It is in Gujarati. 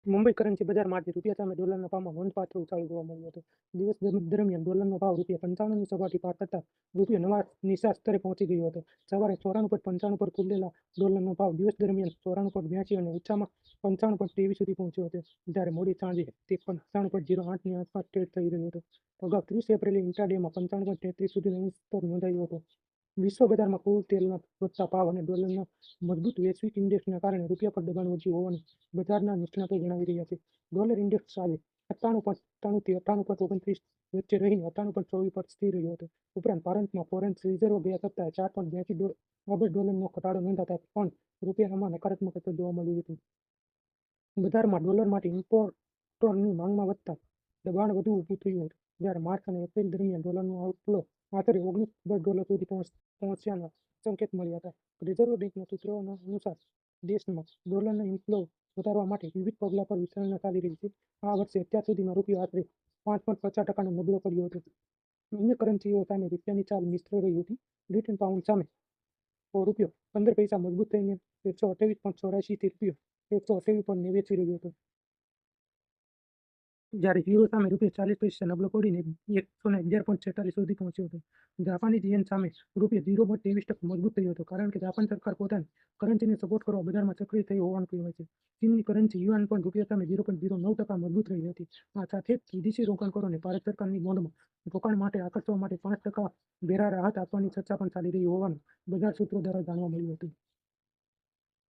મુંબઈ કરન્સી બજારમાં આજે રૂપિયા સામે ડોલરના ભાવમાં નોંધપાત્ર ઉછાળો જોવા મળ્યો હતો. દિવસ દરમિયાન ડોલરનો ભાવ ₹55ની સપાટી પાર થતાં રૂપિયો નવા નીચા સ્તરે પહોંચી ગયો હતો. સવારે 94.95 પર ખુલેલા ડોલરનો ભાવ દિવસ દરમિયાન 94.82 અને ઓછામાં 55.23 સુધી પહોંચ્યો હતો, જ્યારે મોડી સાંજે તે 95.08ની આસપાસ ટ્રેડ થઈ રહ્યો હતો. અગાઉ 30 એપ્રિલે ઇન્ટ્રાડેમાં 55.33 સુધીનો સ્તર નોંધાયો હતો. વિશ્વ બજારમાં ક્રૂડ તેલના વધતા ભાવ અને ડોલરના મજબૂત વૈશ્વિક ઇન્ડેક્સના કારણે રૂપિયા પર દબાણ વધ્યું હોવાનું બજારના નિષ્ણાતો જણાવી રહ્યા છે. ડોલર ઇન્ડેક્સ આજે 98.97 થી 98.29 વચ્ચે રહીને 98.24 પર સ્થિર રહ્યો હતો. ઉપરાંત ભારતમાં ફોરેન રિઝર્વ ગયા સપ્તાહે 4.82 અબજ ડોલરનો ઘટાડો નોંધાતા પણ રૂપિયામાં નકારાત્મકતા જોવા મળી હતી. બજારમાં ડોલર માટે ઇમ્પોર્ટરની માંગમાં વધતા દબાણ વધુ ઊભું થયું હતું, જ્યારે માર્ચ અને એપ્રિલ દરમિયાન ડોલરનો આઉટફ્લો આશરે $19 સુધી પહોંચ્યાના સંકેત મળ્યા હતા. રિઝર્વ બેંકના સૂત્રોના અનુસાર દેશમાં ડોલરના ઇનફ્લો વધારવા માટે વિવિધ પગલાં પર વિચારણા ચાલી રહી છે. આ વર્ષે અત્યાર સુધીમાં રૂપિયો આશરે 5.50% નબળો પડ્યો હતો. અન્ય કરન્સીઓ સામે રૂપિયાની ચાલ મિશ્ર રહી હતી. બ્રિટન પાઉન્ડ સામે રૂપિયો 15 પૈસા મજબૂત થઈને 128.84 થી રૂપિયો 128 પર વેચી રહ્યો હતો, જ્યારે યુરો સામે રૂપિયો 40 પૈસા નબળો પડીને 111.46 સુધી પહોંચ્યો હતો. જાપાનીઝ યેન સામે રૂપિયો 0.23% મજબૂત થયો હતો, કારણ કે જાપાન સરકાર પોતાની કરન્સીને સપોર્ટ કરવા બજારમાં સક્રિય થઈ હોવાનું કહેવાય છે. ચીનની કરન્સી યુઆન પણ રૂપિયા સામે 0.09% મજબૂત રહી હતી. આ સાથે જ વિદેશી રોકાણકારોને ભારત સરકારની બોન્ડમાં રોકાણ માટે આકર્ષવા માટે 5% વેરા રાહત આપવાની ચર્ચા પણ ચાલી રહી હોવાનું બજાર સૂત્રો દ્વારા જાણવા મળ્યું હતું.